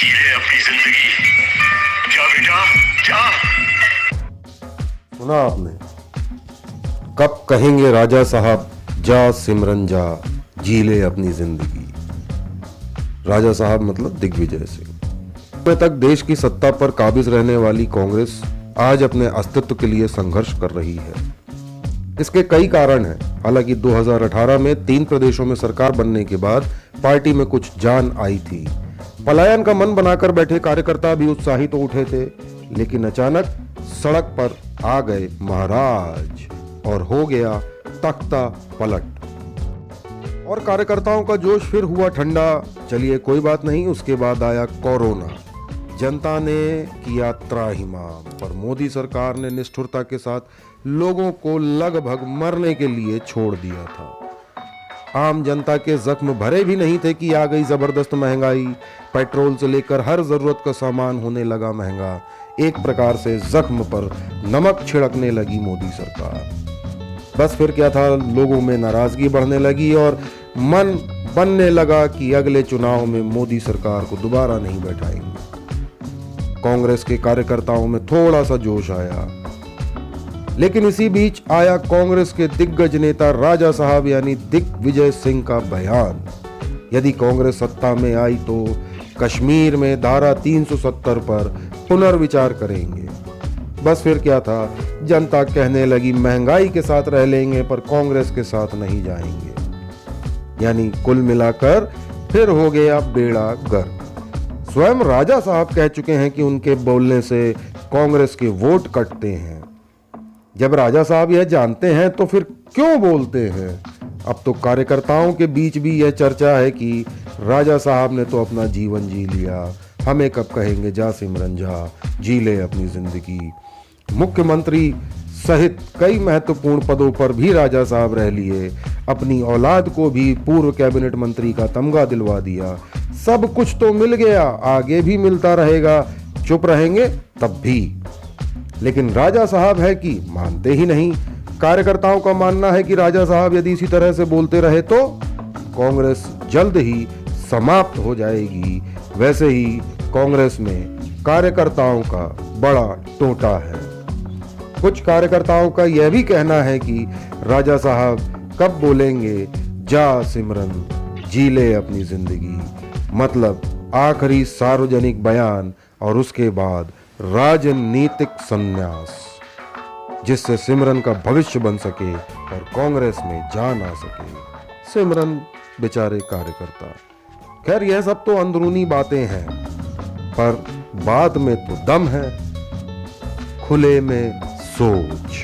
जी ले अपनी जिंदगी। जा बेटा जा। सुना आपने? कब कहेंगे राजा साहब जा सिमरन जा, जी ले अपनी जिंदगी। राजा साहब मतलब दिग्विजय सिंह। अब तक देश की सत्ता पर काबिज रहने वाली कांग्रेस आज अपने अस्तित्व के लिए संघर्ष कर रही है। इसके कई कारण हैं। हालांकि 2018 में 3 प्रदेशों में सरकार बनने के बाद पार्टी में कुछ जान आई थी। पलायन का मन बनाकर बैठे कार्यकर्ता भी उत्साहित हो उठे थे, लेकिन अचानक सड़क पर आ गए महाराज और हो गया तख्ता पलट और कार्यकर्ताओं का जोश फिर हुआ ठंडा। चलिए कोई बात नहीं, उसके बाद आया कोरोना। जनता ने किया त्राहिमाम, पर मोदी सरकार ने निष्ठुरता के साथ लोगों को लगभग मरने के लिए छोड़ दिया था। आम जनता के जख्म भरे भी नहीं थे कि आ गई जबरदस्त महंगाई। पेट्रोल से लेकर हर जरूरत का सामान होने लगा महंगा। एक प्रकार से जख्म पर नमक छिड़कने लगी मोदी सरकार। बस फिर क्या था, लोगों में नाराजगी बढ़ने लगी और मन बनने लगा कि अगले चुनाव में मोदी सरकार को दोबारा नहीं बैठाएंगे। कांग्रेस के कार्यकर्ताओं में थोड़ा सा जोश आया, लेकिन इसी बीच आया कांग्रेस के दिग्गज नेता राजा साहब यानी दिग्विजय सिंह का बयान। यदि कांग्रेस सत्ता में आई तो कश्मीर में धारा 370 पर पुनर्विचार करेंगे। बस फिर क्या था, जनता कहने लगी महंगाई के साथ रह लेंगे पर कांग्रेस के साथ नहीं जाएंगे। यानी कुल मिलाकर फिर हो गया बेड़ा गर्क। स्वयं राजा साहब कह चुके हैं कि उनके बोलने से कांग्रेस के वोट कटते हैं। जब राजा साहब यह जानते हैं तो फिर क्यों बोलते हैं? अब तो कार्यकर्ताओं के बीच भी यह चर्चा है कि राजा साहब ने तो अपना जीवन जी लिया, हमें कब कहेंगे जा सिमरन जा, जी ले अपनी जिंदगी। मुख्यमंत्री सहित कई महत्वपूर्ण पदों पर भी राजा साहब रह लिए, अपनी औलाद को भी पूर्व कैबिनेट मंत्री का तमगा दिलवा दिया। सब कुछ तो मिल गया, आगे भी मिलता रहेगा, चुप रहेंगे तब भी। लेकिन राजा साहब है कि मानते ही नहीं। कार्यकर्ताओं का मानना है कि राजा साहब यदि इसी तरह से बोलते रहे तो कांग्रेस जल्द ही समाप्त हो जाएगी। वैसे ही कांग्रेस में कार्यकर्ताओं का बड़ा टोटा है। कुछ कार्यकर्ताओं का यह भी कहना है कि राजा साहब कब बोलेंगे जा सिमरन जी ले अपनी जिंदगी, मतलब आखिरी सार्वजनिक बयान और उसके बाद राजनीतिक संन्यास, जिससे सिमरन का भविष्य बन सके और कांग्रेस में जान आ सके। सिमरन बेचारे कार्यकर्ता। खैर यह सब तो अंदरूनी बातें हैं, पर बात में तो दम है, खुले में सोच।